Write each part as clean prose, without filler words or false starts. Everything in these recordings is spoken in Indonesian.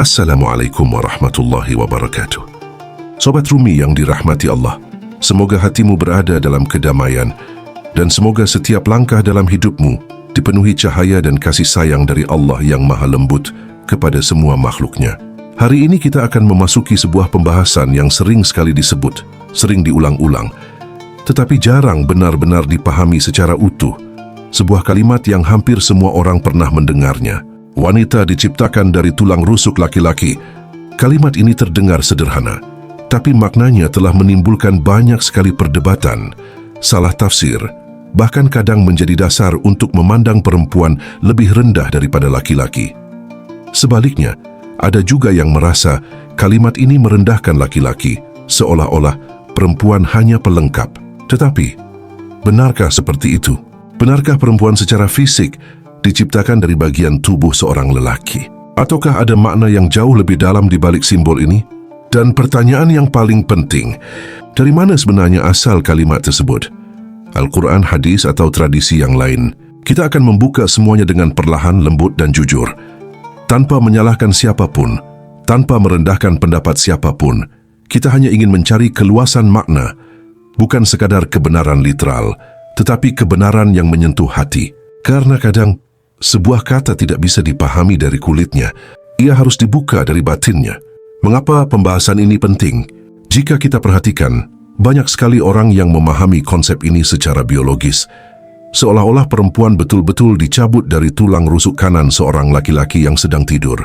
Assalamualaikum warahmatullahi wabarakatuh. Sobat Rumi yang dirahmati Allah, semoga hatimu berada dalam kedamaian dan semoga setiap langkah dalam hidupmu dipenuhi cahaya dan kasih sayang dari Allah yang maha lembut kepada semua makhluknya. Hari ini kita akan memasuki sebuah pembahasan yang sering sekali disebut, sering diulang-ulang, tetapi jarang benar-benar dipahami secara utuh. Sebuah kalimat yang hampir semua orang pernah mendengarnya. Wanita diciptakan dari tulang rusuk laki-laki. Kalimat ini terdengar sederhana, tapi maknanya telah menimbulkan banyak sekali perdebatan, salah tafsir, bahkan kadang menjadi dasar untuk memandang perempuan lebih rendah daripada laki-laki. Sebaliknya, ada juga yang merasa kalimat ini merendahkan laki-laki, seolah-olah perempuan hanya pelengkap. Tetapi, benarkah seperti itu? Benarkah perempuan secara fisik diciptakan dari bagian tubuh seorang lelaki? Ataukah ada makna yang jauh lebih dalam di balik simbol ini? Dan pertanyaan yang paling penting, dari mana sebenarnya asal kalimat tersebut? Al-Quran, hadis, atau tradisi yang lain? Kita akan membuka semuanya dengan perlahan, lembut, dan jujur. Tanpa menyalahkan siapapun, tanpa merendahkan pendapat siapapun, kita hanya ingin mencari keluasan makna, bukan sekadar kebenaran literal, tetapi kebenaran yang menyentuh hati. Karena kadang, sebuah kata tidak bisa dipahami dari kulitnya, ia harus dibuka dari batinnya. Mengapa pembahasan ini penting? Jika kita perhatikan, banyak sekali orang yang memahami konsep ini secara biologis, seolah-olah perempuan betul-betul dicabut dari tulang rusuk kanan seorang laki-laki yang sedang tidur.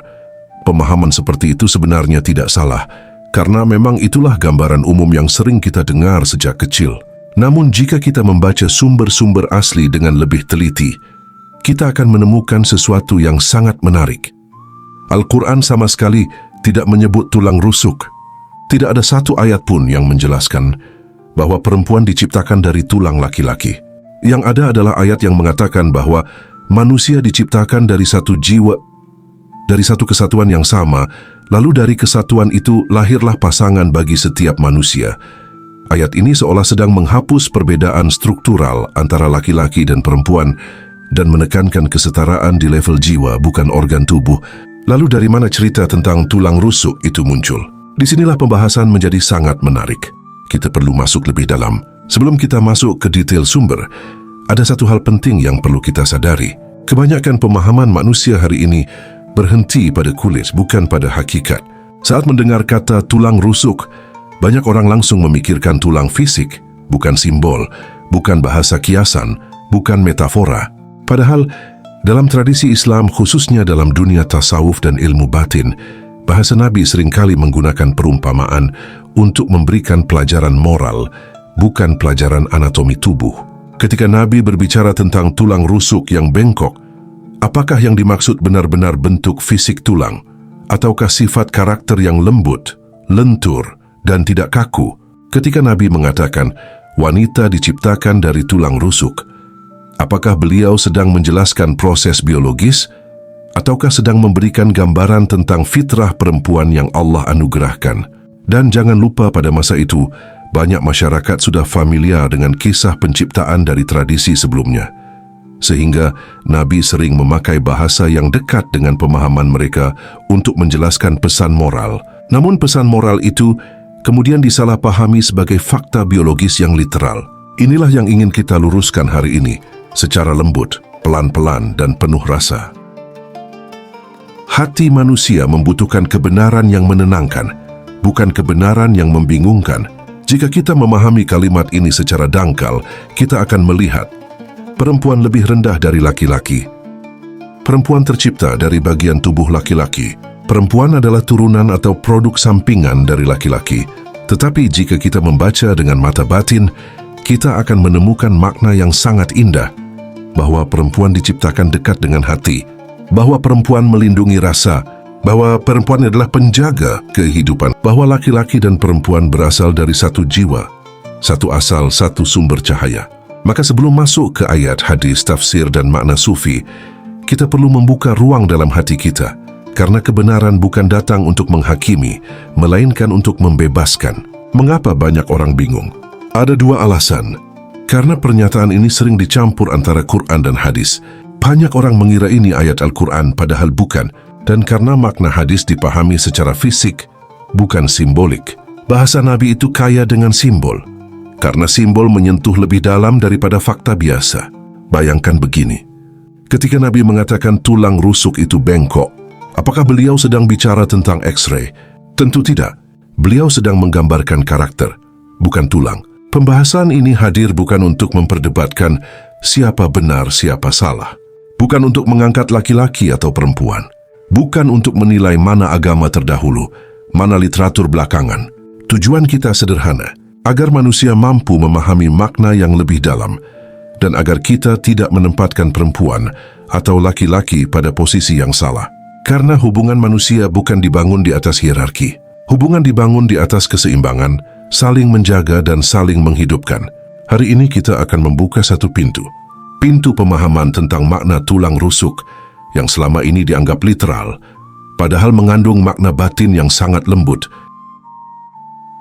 Pemahaman seperti itu sebenarnya tidak salah, karena memang itulah gambaran umum yang sering kita dengar sejak kecil. Namun jika kita membaca sumber-sumber asli dengan lebih teliti, kita akan menemukan sesuatu yang sangat menarik. Al-Quran sama sekali tidak menyebut tulang rusuk. Tidak ada satu ayat pun yang menjelaskan bahwa perempuan diciptakan dari tulang laki-laki. Yang ada adalah ayat yang mengatakan bahwa manusia diciptakan dari satu jiwa, dari satu kesatuan yang sama, lalu dari kesatuan itu lahirlah pasangan bagi setiap manusia. Ayat ini seolah sedang menghapus perbedaan struktural antara laki-laki dan perempuan dan menekankan kesetaraan di level jiwa, bukan organ tubuh. Lalu dari mana cerita tentang tulang rusuk itu muncul? Disinilah pembahasan menjadi sangat menarik. Kita perlu masuk lebih dalam. Sebelum kita masuk ke detail sumber, ada satu hal penting yang perlu kita sadari. Kebanyakan pemahaman manusia hari ini berhenti pada kulit, bukan pada hakikat. Saat mendengar kata tulang rusuk, banyak orang langsung memikirkan tulang fisik, bukan simbol, bukan bahasa kiasan, bukan metafora. Padahal, dalam tradisi Islam, khususnya dalam dunia tasawuf dan ilmu batin, bahasa Nabi seringkali menggunakan perumpamaan untuk memberikan pelajaran moral, bukan pelajaran anatomi tubuh. Ketika Nabi berbicara tentang tulang rusuk yang bengkok, apakah yang dimaksud benar-benar bentuk fisik tulang, ataukah sifat karakter yang lembut, lentur, dan tidak kaku? Ketika Nabi mengatakan, wanita diciptakan dari tulang rusuk, apakah beliau sedang menjelaskan proses biologis, ataukah sedang memberikan gambaran tentang fitrah perempuan yang Allah anugerahkan? Dan jangan lupa pada masa itu, banyak masyarakat sudah familiar dengan kisah penciptaan dari tradisi sebelumnya. Sehingga Nabi sering memakai bahasa yang dekat dengan pemahaman mereka untuk menjelaskan pesan moral. Namun pesan moral itu kemudian disalahpahami sebagai fakta biologis yang literal. Inilah yang ingin kita luruskan hari ini, secara lembut, pelan-pelan, dan penuh rasa. Hati manusia membutuhkan kebenaran yang menenangkan, bukan kebenaran yang membingungkan. Jika kita memahami kalimat ini secara dangkal, kita akan melihat perempuan lebih rendah dari laki-laki. Perempuan tercipta dari bagian tubuh laki-laki. Perempuan adalah turunan atau produk sampingan dari laki-laki. Tetapi jika kita membaca dengan mata batin, kita akan menemukan makna yang sangat indah, bahwa perempuan diciptakan dekat dengan hati, bahwa perempuan melindungi rasa, bahwa perempuan adalah penjaga kehidupan, bahwa laki-laki dan perempuan berasal dari satu jiwa, satu asal, satu sumber cahaya. Maka sebelum masuk ke ayat, hadis, tafsir, dan makna sufi, kita perlu membuka ruang dalam hati kita, karena kebenaran bukan datang untuk menghakimi, melainkan untuk membebaskan. Mengapa banyak orang bingung? Ada dua alasan. Karena pernyataan ini sering dicampur antara Quran dan hadis. Banyak orang mengira ini ayat Al-Quran, padahal bukan. Dan karena makna hadis dipahami secara fisik, bukan simbolik, bahasa Nabi itu kaya dengan simbol. Karena simbol menyentuh lebih dalam daripada fakta biasa. Bayangkan begini, ketika Nabi mengatakan tulang rusuk itu bengkok, apakah beliau sedang bicara tentang X-ray? Tentu tidak. Beliau sedang menggambarkan karakter, bukan tulang. Pembahasan ini hadir bukan untuk memperdebatkan siapa benar, siapa salah. Bukan untuk mengangkat laki-laki atau perempuan. Bukan untuk menilai mana agama terdahulu, mana literatur belakangan. Tujuan kita sederhana, agar manusia mampu memahami makna yang lebih dalam dan agar kita tidak menempatkan perempuan atau laki-laki pada posisi yang salah. Karena hubungan manusia bukan dibangun di atas hierarki. Hubungan dibangun di atas keseimbangan, saling menjaga dan saling menghidupkan. Hari ini kita akan membuka satu pintu. Pintu pemahaman tentang makna tulang rusuk yang selama ini dianggap literal, padahal mengandung makna batin yang sangat lembut.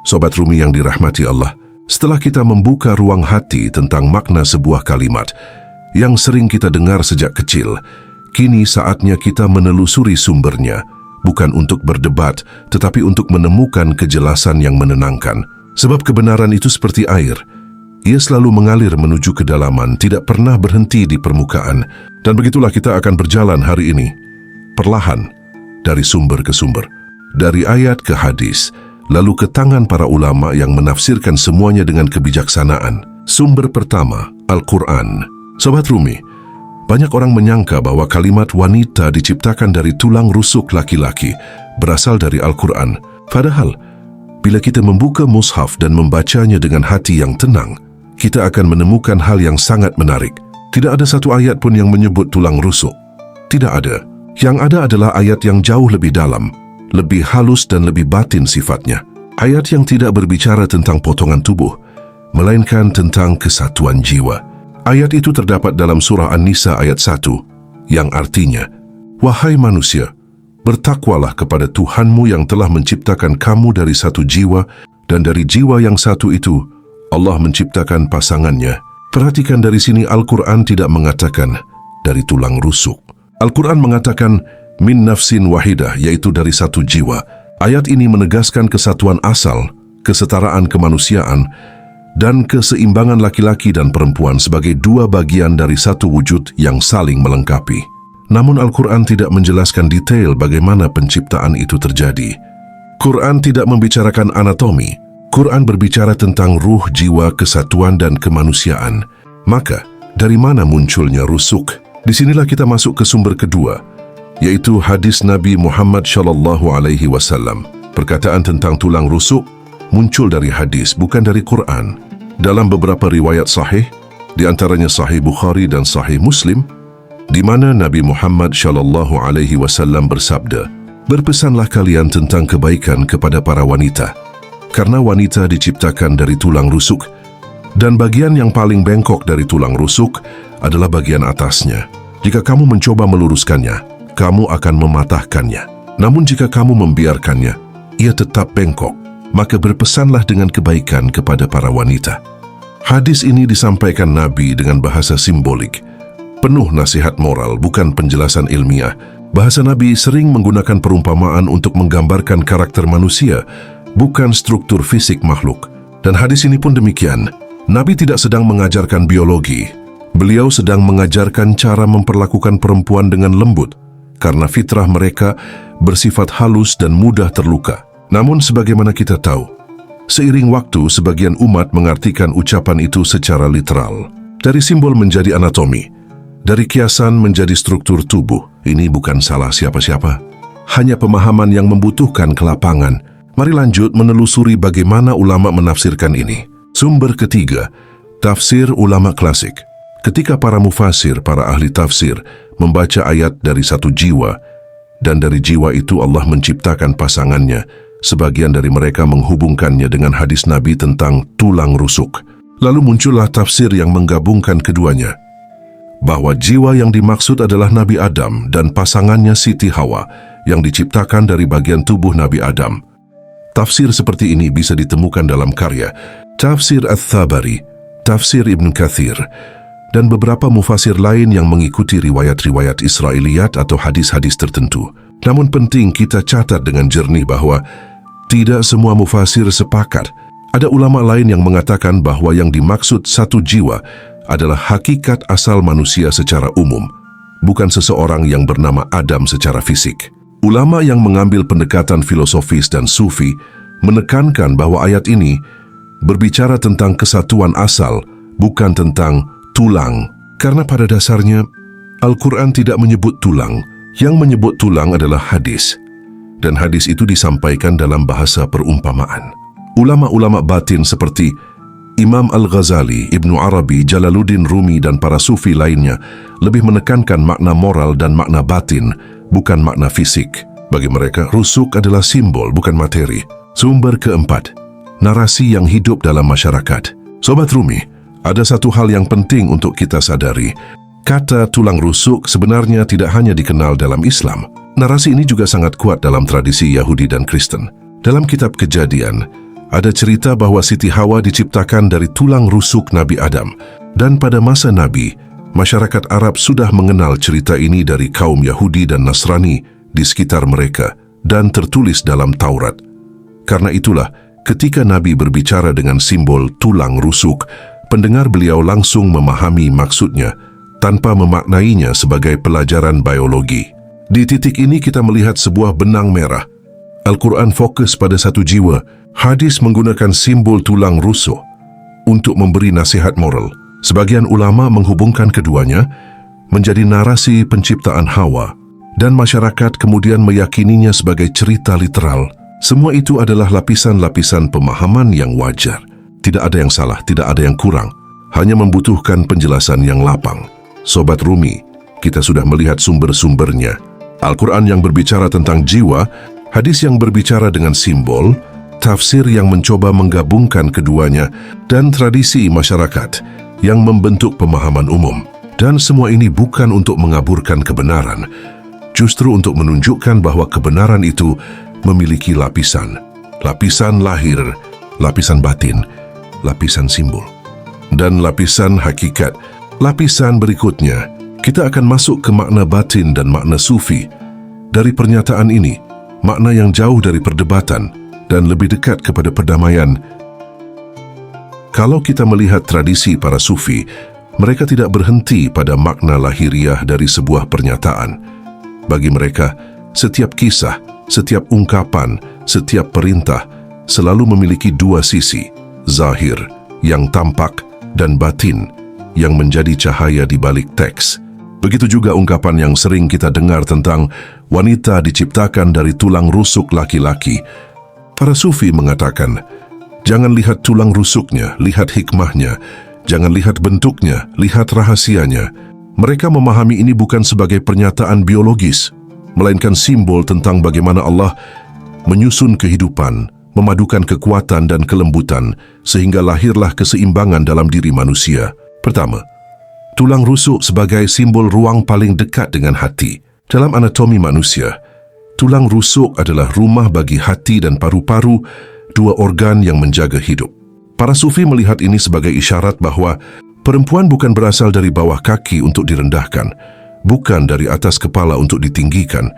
Sobat Rumi yang dirahmati Allah, setelah kita membuka ruang hati tentang makna sebuah kalimat yang sering kita dengar sejak kecil, kini saatnya kita menelusuri sumbernya, bukan untuk berdebat, tetapi untuk menemukan kejelasan yang menenangkan. Sebab kebenaran itu seperti air. Ia selalu mengalir menuju kedalaman, tidak pernah berhenti di permukaan. Dan begitulah kita akan berjalan hari ini, perlahan, dari sumber ke sumber, dari ayat ke hadis, lalu ke tangan para ulama yang menafsirkan semuanya dengan kebijaksanaan. Sumber pertama, Al-Quran. Sobat Rumi, banyak orang menyangka bahwa kalimat wanita diciptakan dari tulang rusuk laki-laki, berasal dari Al-Quran. Padahal, bila kita membuka mushaf dan membacanya dengan hati yang tenang, kita akan menemukan hal yang sangat menarik. Tidak ada satu ayat pun yang menyebut tulang rusuk. Tidak ada. Yang ada adalah ayat yang jauh lebih dalam, lebih halus dan lebih batin sifatnya. Ayat yang tidak berbicara tentang potongan tubuh, melainkan tentang kesatuan jiwa. Ayat itu terdapat dalam surah An-Nisa ayat 1, yang artinya, "Wahai manusia, bertakwalah kepada Tuhanmu yang telah menciptakan kamu dari satu jiwa, dan dari jiwa yang satu itu, Allah menciptakan pasangannya." Perhatikan dari sini Al-Quran tidak mengatakan dari tulang rusuk. Al-Quran mengatakan min nafsin wahidah, yaitu dari satu jiwa. Ayat ini menegaskan kesatuan asal, kesetaraan kemanusiaan, dan keseimbangan laki-laki dan perempuan sebagai dua bagian dari satu wujud yang saling melengkapi. Namun Al-Quran tidak menjelaskan detail bagaimana penciptaan itu terjadi. Quran tidak membicarakan anatomi. Quran berbicara tentang ruh, jiwa, kesatuan, dan kemanusiaan. Maka, dari mana munculnya rusuk? Disinilah kita masuk ke sumber kedua, yaitu hadis Nabi Muhammad SAW. Perkataan tentang tulang rusuk muncul dari hadis, bukan dari Quran. Dalam beberapa riwayat sahih, di antaranya Sahih Bukhari dan Sahih Muslim, di mana Nabi Muhammad SAW bersabda, "Berpesanlah kalian tentang kebaikan kepada para wanita, karena wanita diciptakan dari tulang rusuk, dan bagian yang paling bengkok dari tulang rusuk adalah bagian atasnya. Jika kamu mencoba meluruskannya, kamu akan mematahkannya. Namun jika kamu membiarkannya, ia tetap bengkok. Maka berpesanlah dengan kebaikan kepada para wanita." Hadis ini disampaikan Nabi dengan bahasa simbolik, penuh nasihat moral, bukan penjelasan ilmiah. Bahasa Nabi sering menggunakan perumpamaan untuk menggambarkan karakter manusia, bukan struktur fisik makhluk. Dan hadis ini pun demikian. Nabi tidak sedang mengajarkan biologi. Beliau sedang mengajarkan cara memperlakukan perempuan dengan lembut, karena fitrah mereka bersifat halus dan mudah terluka. Namun sebagaimana kita tahu, seiring waktu sebagian umat mengartikan ucapan itu secara literal. Dari simbol menjadi anatomi, dari kiasan menjadi struktur tubuh. Ini bukan salah siapa-siapa, hanya pemahaman yang membutuhkan kelapangan. Mari lanjut menelusuri bagaimana ulama menafsirkan ini. Sumber ketiga, tafsir ulama klasik. Ketika para mufasir, para ahli tafsir, membaca ayat dari satu jiwa, dan dari jiwa itu Allah menciptakan pasangannya, sebagian dari mereka menghubungkannya dengan hadis Nabi tentang tulang rusuk. Lalu muncullah tafsir yang menggabungkan keduanya, bahwa jiwa yang dimaksud adalah Nabi Adam dan pasangannya Siti Hawa, yang diciptakan dari bagian tubuh Nabi Adam. Tafsir seperti ini bisa ditemukan dalam karya Tafsir Ats-Tsabari, Tafsir Ibn Katsir, dan beberapa mufasir lain yang mengikuti riwayat-riwayat Israiliyat atau hadis-hadis tertentu. Namun penting kita catat dengan jernih bahwa tidak semua mufasir sepakat. Ada ulama lain yang mengatakan bahwa yang dimaksud satu jiwa adalah hakikat asal manusia secara umum, bukan seseorang yang bernama Adam secara fisik. Ulama yang mengambil pendekatan filosofis dan sufi menekankan bahwa ayat ini berbicara tentang kesatuan asal, bukan tentang tulang. Karena pada dasarnya, Al-Quran tidak menyebut tulang. Yang menyebut tulang adalah hadis. Dan hadis itu disampaikan dalam bahasa perumpamaan. Ulama-ulama batin seperti Imam Al-Ghazali, Ibnu Arabi, Jalaluddin Rumi dan para sufi lainnya lebih menekankan makna moral dan makna batin, bukan makna fisik. Bagi mereka, rusuk adalah simbol, bukan materi. Sumber keempat, narasi yang hidup dalam masyarakat. Sobat Rumi, ada satu hal yang penting untuk kita sadari. Kata tulang rusuk sebenarnya tidak hanya dikenal dalam Islam. Narasi ini juga sangat kuat dalam tradisi Yahudi dan Kristen. Dalam kitab Kejadian, ada cerita bahwa Siti Hawa diciptakan dari tulang rusuk Nabi Adam. Dan pada masa Nabi, masyarakat Arab sudah mengenal cerita ini dari kaum Yahudi dan Nasrani di sekitar mereka dan tertulis dalam Taurat. Karena itulah, ketika Nabi berbicara dengan simbol tulang rusuk, pendengar beliau langsung memahami maksudnya tanpa memaknainya sebagai pelajaran biologi. Di titik ini kita melihat sebuah benang merah. Al-Quran fokus pada satu jiwa. Hadis menggunakan simbol tulang rusuk untuk memberi nasihat moral. Sebagian ulama menghubungkan keduanya menjadi narasi penciptaan Hawa, dan masyarakat kemudian meyakininya sebagai cerita literal. Semua itu adalah lapisan-lapisan pemahaman yang wajar. Tidak ada yang salah, tidak ada yang kurang. Hanya membutuhkan penjelasan yang lapang. Sobat Rumi, kita sudah melihat sumber-sumbernya. Al-Quran yang berbicara tentang jiwa, hadis yang berbicara dengan simbol, tafsir yang mencoba menggabungkan keduanya, dan tradisi masyarakat yang membentuk pemahaman umum. Dan semua ini bukan untuk mengaburkan kebenaran, justru untuk menunjukkan bahwa kebenaran itu memiliki lapisan. Lapisan lahir, lapisan batin, lapisan simbol, dan lapisan hakikat. Lapisan berikutnya, kita akan masuk ke makna batin dan makna sufi. Dari pernyataan ini, makna yang jauh dari perdebatan dan lebih dekat kepada perdamaian. Kalau kita melihat tradisi para sufi, mereka tidak berhenti pada makna lahiriah dari sebuah pernyataan. Bagi mereka, setiap kisah, setiap ungkapan, setiap perintah selalu memiliki dua sisi, zahir, yang tampak, dan batin, yang menjadi cahaya di balik teks. Begitu juga ungkapan yang sering kita dengar tentang wanita diciptakan dari tulang rusuk laki-laki. Para sufi mengatakan, jangan lihat tulang rusuknya, lihat hikmahnya. Jangan lihat bentuknya, lihat rahasianya. Mereka memahami ini bukan sebagai pernyataan biologis, melainkan simbol tentang bagaimana Allah menyusun kehidupan, memadukan kekuatan dan kelembutan, sehingga lahirlah keseimbangan dalam diri manusia. Pertama, tulang rusuk sebagai simbol ruang paling dekat dengan hati. Dalam anatomi manusia, tulang rusuk adalah rumah bagi hati dan paru-paru, dua organ yang menjaga hidup. Para sufi melihat ini sebagai isyarat bahwa perempuan bukan berasal dari bawah kaki untuk direndahkan, bukan dari atas kepala untuk ditinggikan,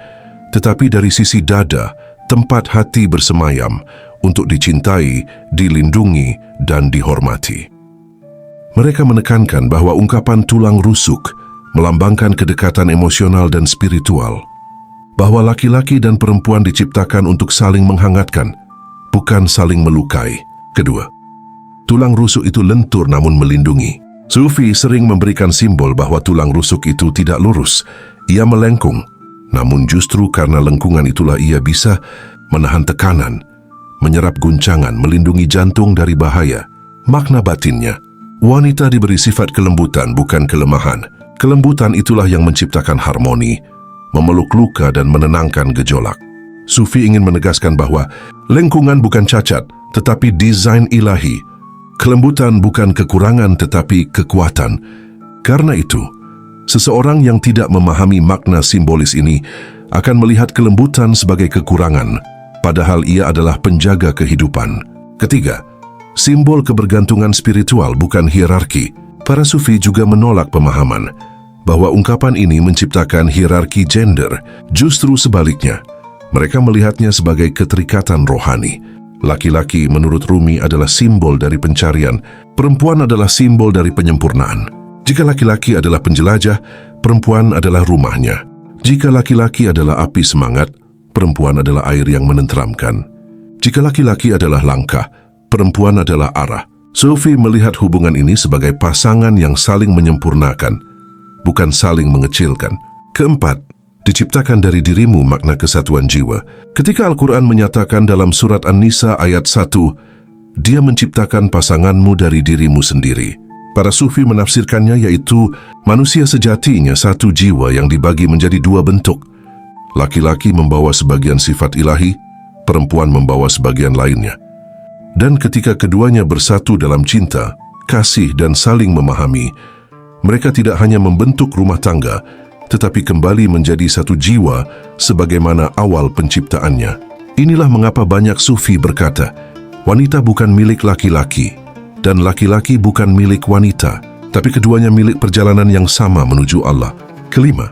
tetapi dari sisi dada, tempat hati bersemayam, untuk dicintai, dilindungi, dan dihormati. Mereka menekankan bahwa ungkapan tulang rusuk melambangkan kedekatan emosional dan spiritual, bahwa laki-laki dan perempuan diciptakan untuk saling menghangatkan, bukan saling melukai. Kedua, tulang rusuk itu lentur namun melindungi. Sufi sering memberikan simbol bahwa tulang rusuk itu tidak lurus, ia melengkung. Namun justru karena lengkungan itulah ia bisa menahan tekanan, menyerap guncangan, melindungi jantung dari bahaya. Makna batinnya, wanita diberi sifat kelembutan, bukan kelemahan. Kelembutan itulah yang menciptakan harmoni, memeluk luka dan menenangkan gejolak. Sufi ingin menegaskan bahwa lengkungan bukan cacat, tetapi desain ilahi. Kelembutan bukan kekurangan, tetapi kekuatan. Karena itu, seseorang yang tidak memahami makna simbolis ini akan melihat kelembutan sebagai kekurangan, padahal ia adalah penjaga kehidupan. Ketiga, simbol kebergantungan spiritual bukan hierarki. Para sufi juga menolak pemahaman bahwa ungkapan ini menciptakan hierarki gender. Justru sebaliknya, mereka melihatnya sebagai keterikatan rohani. Laki-laki menurut Rumi adalah simbol dari pencarian, perempuan adalah simbol dari penyempurnaan. Jika laki-laki adalah penjelajah, perempuan adalah rumahnya. Jika laki-laki adalah api semangat, perempuan adalah air yang menenteramkan. Jika laki-laki adalah langkah, perempuan adalah arah. Sufi melihat hubungan ini sebagai pasangan yang saling menyempurnakan, bukan saling mengecilkan. Keempat, diciptakan dari dirimu makna kesatuan jiwa. Ketika Al-Quran menyatakan dalam surat An-Nisa ayat 1, Dia menciptakan pasanganmu dari dirimu sendiri. Para Sufi menafsirkannya yaitu manusia sejatinya satu jiwa yang dibagi menjadi dua bentuk. Laki-laki membawa sebagian sifat ilahi, perempuan membawa sebagian lainnya. Dan ketika keduanya bersatu dalam cinta, kasih dan saling memahami, mereka tidak hanya membentuk rumah tangga, tetapi kembali menjadi satu jiwa sebagaimana awal penciptaannya. Inilah mengapa banyak Sufi berkata, wanita bukan milik laki-laki, dan laki-laki bukan milik wanita, tapi keduanya milik perjalanan yang sama menuju Allah. Kelima,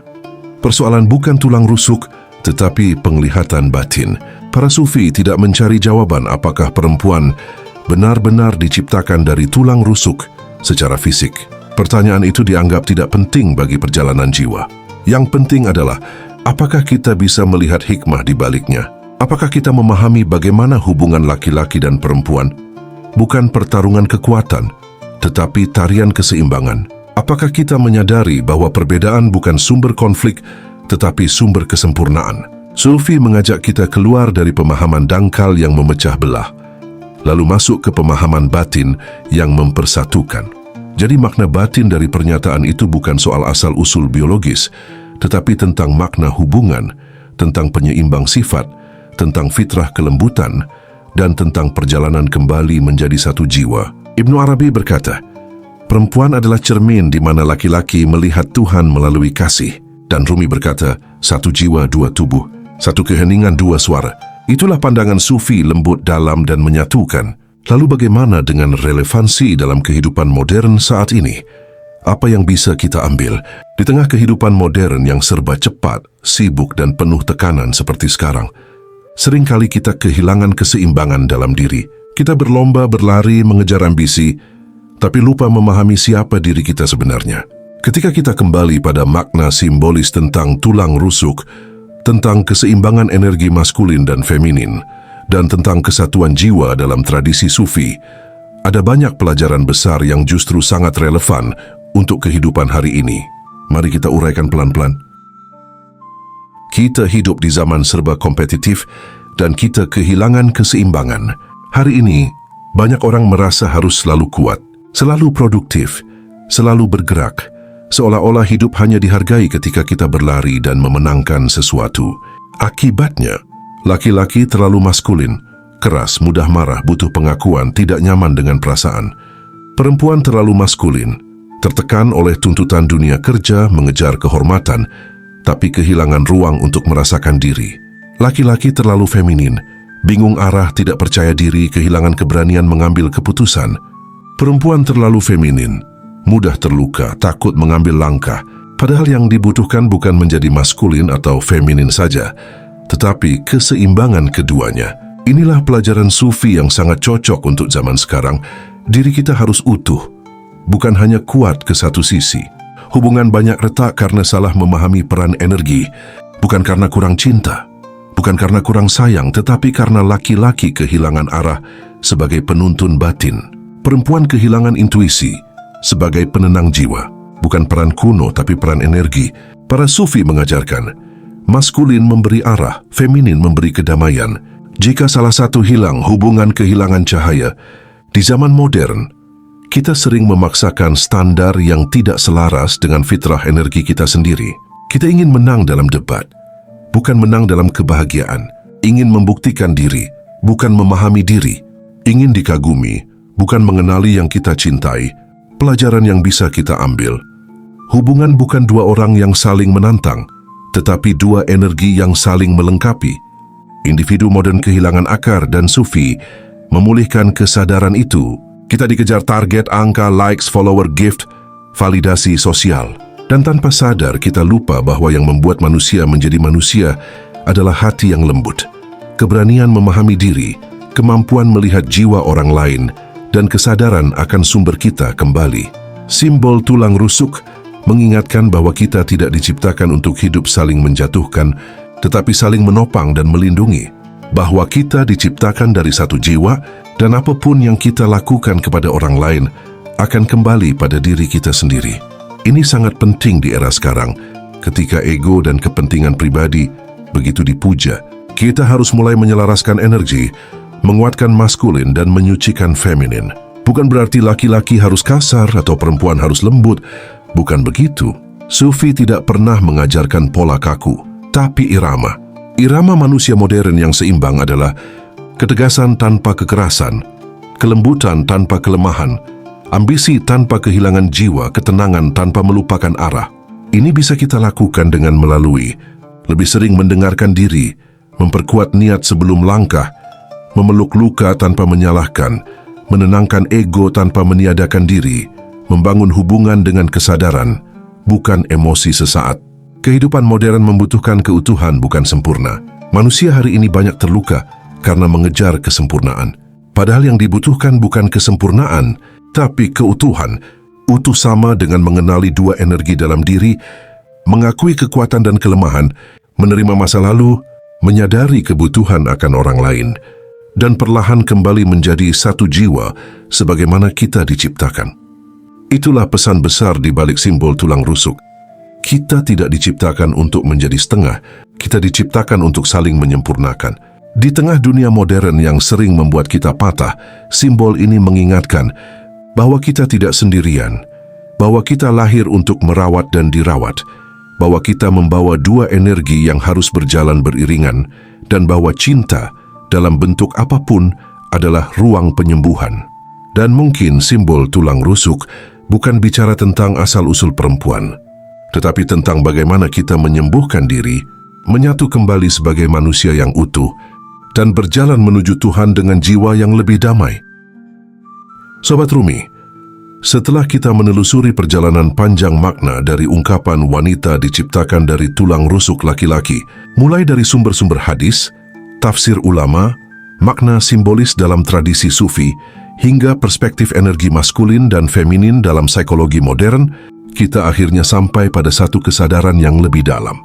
persoalan bukan tulang rusuk, tetapi penglihatan batin. Para Sufi tidak mencari jawaban apakah perempuan benar-benar diciptakan dari tulang rusuk secara fisik. Pertanyaan itu dianggap tidak penting bagi perjalanan jiwa. Yang penting adalah, apakah kita bisa melihat hikmah di baliknya? Apakah kita memahami bagaimana hubungan laki-laki dan perempuan? Bukan pertarungan kekuatan, tetapi tarian keseimbangan. Apakah kita menyadari bahwa perbedaan bukan sumber konflik, tetapi sumber kesempurnaan? Sufi mengajak kita keluar dari pemahaman dangkal yang memecah belah, lalu masuk ke pemahaman batin yang mempersatukan. Jadi makna batin dari pernyataan itu bukan soal asal-usul biologis, tetapi tentang makna hubungan, tentang penyeimbang sifat, tentang fitrah kelembutan, dan tentang perjalanan kembali menjadi satu jiwa. Ibnu Arabi berkata, perempuan adalah cermin di mana laki-laki melihat Tuhan melalui kasih. Dan Rumi berkata, satu jiwa dua tubuh, satu keheningan dua suara. Itulah pandangan Sufi lembut dalam dan menyatukan. Lalu bagaimana dengan relevansi dalam kehidupan modern saat ini? Apa yang bisa kita ambil di tengah kehidupan modern yang serba cepat, sibuk dan penuh tekanan seperti sekarang? Seringkali kita kehilangan keseimbangan dalam diri. Kita berlomba berlari mengejar ambisi, tapi lupa memahami siapa diri kita sebenarnya. Ketika kita kembali pada makna simbolis tentang tulang rusuk, tentang keseimbangan energi maskulin dan feminin, dan tentang kesatuan jiwa dalam tradisi Sufi, ada banyak pelajaran besar yang justru sangat relevan untuk kehidupan hari ini. Mari kita uraikan pelan-pelan. Kita hidup di zaman serba kompetitif dan kita kehilangan keseimbangan. Hari ini, banyak orang merasa harus selalu kuat, selalu produktif, selalu bergerak, seolah-olah hidup hanya dihargai ketika kita berlari dan memenangkan sesuatu. Akibatnya, laki-laki terlalu maskulin, keras, mudah marah, butuh pengakuan, tidak nyaman dengan perasaan. Perempuan terlalu maskulin, tertekan oleh tuntutan dunia kerja, mengejar kehormatan, tapi kehilangan ruang untuk merasakan diri. Laki-laki terlalu feminin, bingung arah, tidak percaya diri, kehilangan keberanian mengambil keputusan. Perempuan terlalu feminin, mudah terluka, takut mengambil langkah, padahal yang dibutuhkan bukan menjadi maskulin atau feminin saja, tetapi keseimbangan keduanya. Inilah pelajaran Sufi yang sangat cocok untuk zaman sekarang. Diri kita harus utuh, bukan hanya kuat ke satu sisi. Hubungan banyak retak karena salah memahami peran energi, bukan karena kurang cinta, bukan karena kurang sayang, tetapi karena laki-laki kehilangan arah sebagai penuntun batin. Perempuan kehilangan intuisi sebagai penenang jiwa, bukan peran kuno tapi peran energi. Para Sufi mengajarkan, maskulin memberi arah, feminin memberi kedamaian. Jika salah satu hilang, hubungan kehilangan cahaya. Di zaman modern, kita sering memaksakan standar yang tidak selaras dengan fitrah energi kita sendiri. Kita ingin menang dalam debat, bukan menang dalam kebahagiaan. Ingin membuktikan diri, bukan memahami diri. Ingin dikagumi, bukan mengenali yang kita cintai. Pelajaran yang bisa kita ambil, hubungan bukan dua orang yang saling menantang, tetapi dua energi yang saling melengkapi. Individu modern kehilangan akar dan Sufi memulihkan kesadaran itu. Kita dikejar target, angka, likes, follower, gift, validasi sosial. Dan tanpa sadar kita lupa bahwa yang membuat manusia menjadi manusia adalah hati yang lembut, keberanian memahami diri, kemampuan melihat jiwa orang lain, dan kesadaran akan sumber kita kembali. Simbol tulang rusuk mengingatkan bahwa kita tidak diciptakan untuk hidup saling menjatuhkan, tetapi saling menopang dan melindungi. Bahwa kita diciptakan dari satu jiwa, dan apapun yang kita lakukan kepada orang lain akan kembali pada diri kita sendiri. Ini sangat penting di era sekarang, ketika ego dan kepentingan pribadi begitu dipuja. Kita harus mulai menyelaraskan energi, menguatkan maskulin dan menyucikan feminin. Bukan berarti laki-laki harus kasar atau perempuan harus lembut. Bukan begitu. Sufi tidak pernah mengajarkan pola kaku, tapi irama. Irama manusia modern yang seimbang adalah ketegasan tanpa kekerasan, kelembutan tanpa kelemahan, ambisi tanpa kehilangan jiwa, ketenangan tanpa melupakan arah. Ini bisa kita lakukan dengan melalui lebih sering mendengarkan diri, memperkuat niat sebelum langkah, memeluk luka tanpa menyalahkan, menenangkan ego tanpa meniadakan diri, membangun hubungan dengan kesadaran, bukan emosi sesaat. Kehidupan modern membutuhkan keutuhan, bukan sempurna. Manusia hari ini banyak terluka karena mengejar kesempurnaan. Padahal yang dibutuhkan bukan kesempurnaan, tapi keutuhan. Utuh sama dengan mengenali dua energi dalam diri, mengakui kekuatan dan kelemahan, menerima masa lalu, menyadari kebutuhan akan orang lain, dan perlahan kembali menjadi satu jiwa sebagaimana kita diciptakan. Itulah pesan besar di balik simbol tulang rusuk. Kita tidak diciptakan untuk menjadi setengah, kita diciptakan untuk saling menyempurnakan. Di tengah dunia modern yang sering membuat kita patah, simbol ini mengingatkan bahwa kita tidak sendirian, bahwa kita lahir untuk merawat dan dirawat, bahwa kita membawa dua energi yang harus berjalan beriringan, dan bahwa cinta dalam bentuk apapun adalah ruang penyembuhan. Dan mungkin simbol tulang rusuk bukan bicara tentang asal-usul perempuan, tetapi tentang bagaimana kita menyembuhkan diri, menyatu kembali sebagai manusia yang utuh, dan berjalan menuju Tuhan dengan jiwa yang lebih damai. Sobat Rumi, setelah kita menelusuri perjalanan panjang makna dari ungkapan wanita diciptakan dari tulang rusuk laki-laki, mulai dari sumber-sumber hadis, tafsir ulama, makna simbolis dalam tradisi sufi, hingga perspektif energi maskulin dan feminin dalam psikologi modern, kita akhirnya sampai pada satu kesadaran yang lebih dalam,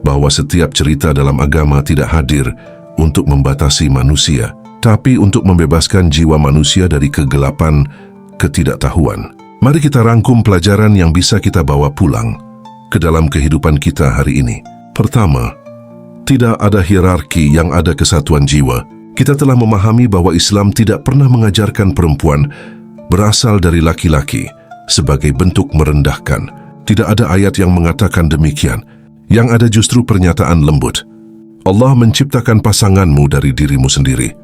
bahwa setiap cerita dalam agama tidak hadir untuk membatasi manusia, tapi untuk membebaskan jiwa manusia dari kegelapan ketidaktahuan. Mari kita rangkum pelajaran yang bisa kita bawa pulang ke dalam kehidupan kita hari ini. Pertama, tidak ada hierarki, yang ada kesatuan jiwa. Kita telah memahami bahwa Islam tidak pernah mengajarkan perempuan berasal dari laki-laki sebagai bentuk merendahkan. Tidak ada ayat yang mengatakan demikian. Yang ada justru pernyataan lembut. Allah menciptakan pasanganmu dari dirimu sendiri.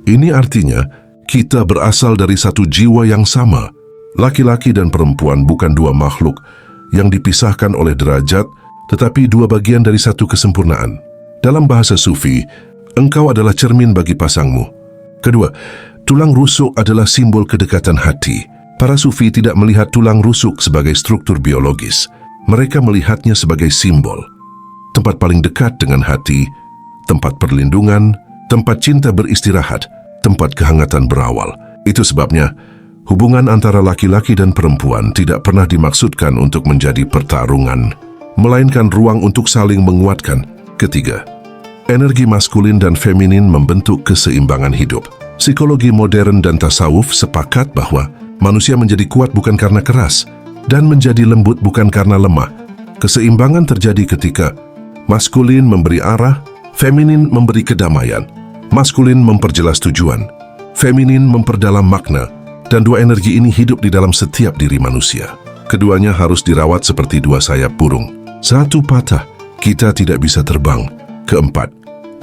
Ini artinya kita berasal dari satu jiwa yang sama. Laki-laki dan perempuan bukan dua makhluk yang dipisahkan oleh derajat, tetapi dua bagian dari satu kesempurnaan. Dalam bahasa Sufi, engkau adalah cermin bagi pasangmu. Kedua, tulang rusuk adalah simbol kedekatan hati. Para Sufi tidak melihat tulang rusuk sebagai struktur biologis. Mereka melihatnya sebagai simbol. Tempat paling dekat dengan hati, tempat perlindungan, tempat cinta beristirahat, tempat kehangatan berawal. Itu sebabnya, hubungan antara laki-laki dan perempuan tidak pernah dimaksudkan untuk menjadi pertarungan, melainkan ruang untuk saling menguatkan. Ketiga, energi maskulin dan feminin membentuk keseimbangan hidup. Psikologi modern dan tasawuf sepakat bahwa manusia menjadi kuat bukan karena keras, dan menjadi lembut bukan karena lemah. Keseimbangan terjadi ketika maskulin memberi arah, feminin memberi kedamaian. Maskulin memperjelas tujuan, feminin memperdalam makna, dan dua energi ini hidup di dalam setiap diri manusia. Keduanya harus dirawat seperti dua sayap burung. Satu patah, kita tidak bisa terbang. Keempat,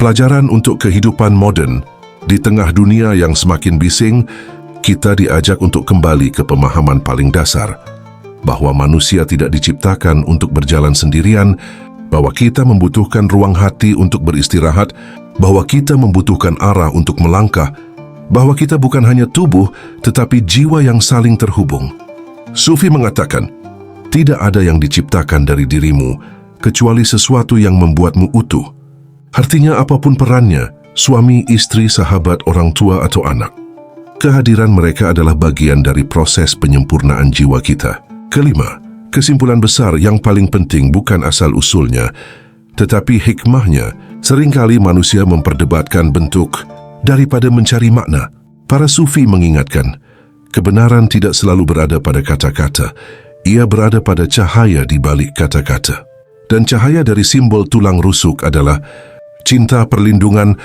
pelajaran untuk kehidupan modern. Di tengah dunia yang semakin bising, kita diajak untuk kembali ke pemahaman paling dasar, bahwa manusia tidak diciptakan untuk berjalan sendirian, bahwa kita membutuhkan ruang hati untuk beristirahat, bahwa kita membutuhkan arah untuk melangkah, bahwa kita bukan hanya tubuh, tetapi jiwa yang saling terhubung. Sufi mengatakan, Tidak ada yang diciptakan dari dirimu kecuali sesuatu yang membuatmu utuh. Artinya apapun perannya, suami, istri, sahabat, orang tua atau anak, kehadiran mereka adalah bagian dari proses penyempurnaan jiwa kita. Kelima, kesimpulan besar yang paling penting bukan asal-usulnya, tetapi hikmahnya. Seringkali manusia memperdebatkan bentuk daripada mencari makna. Para sufi mengingatkan, kebenaran tidak selalu berada pada kata-kata, ia berada pada cahaya di balik kata-kata. Dan cahaya dari simbol tulang rusuk adalah cinta, perlindungan,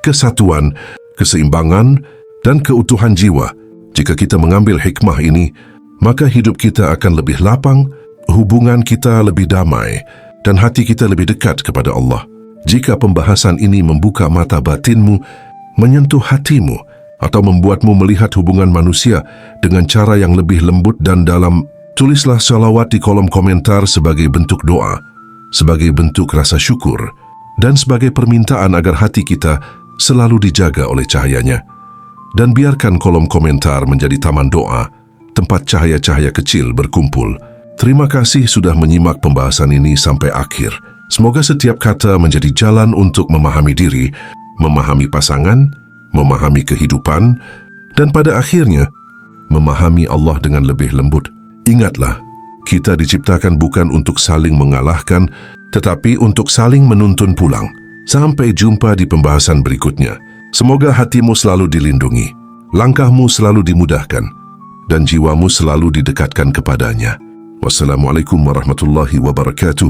kesatuan, keseimbangan, dan keutuhan jiwa. Jika kita mengambil hikmah ini, maka hidup kita akan lebih lapang, hubungan kita lebih damai, dan hati kita lebih dekat kepada Allah. Jika pembahasan ini membuka mata batinmu, menyentuh hatimu, atau membuatmu melihat hubungan manusia dengan cara yang lebih lembut dan dalam, tulislah salawat di kolom komentar sebagai bentuk doa, sebagai bentuk rasa syukur, dan sebagai permintaan agar hati kita selalu dijaga oleh cahayanya. Dan biarkan kolom komentar menjadi taman doa, tempat cahaya-cahaya kecil berkumpul. Terima kasih sudah menyimak pembahasan ini sampai akhir. Semoga setiap kata menjadi jalan untuk memahami diri, memahami pasangan, memahami kehidupan, dan pada akhirnya memahami Allah dengan lebih lembut. Ingatlah, kita diciptakan bukan untuk saling mengalahkan, tetapi untuk saling menuntun pulang. Sampai jumpa di pembahasan berikutnya. Semoga hatimu selalu dilindungi, langkahmu selalu dimudahkan, dan jiwamu selalu didekatkan kepadanya. Wassalamualaikum warahmatullahi wabarakatuh.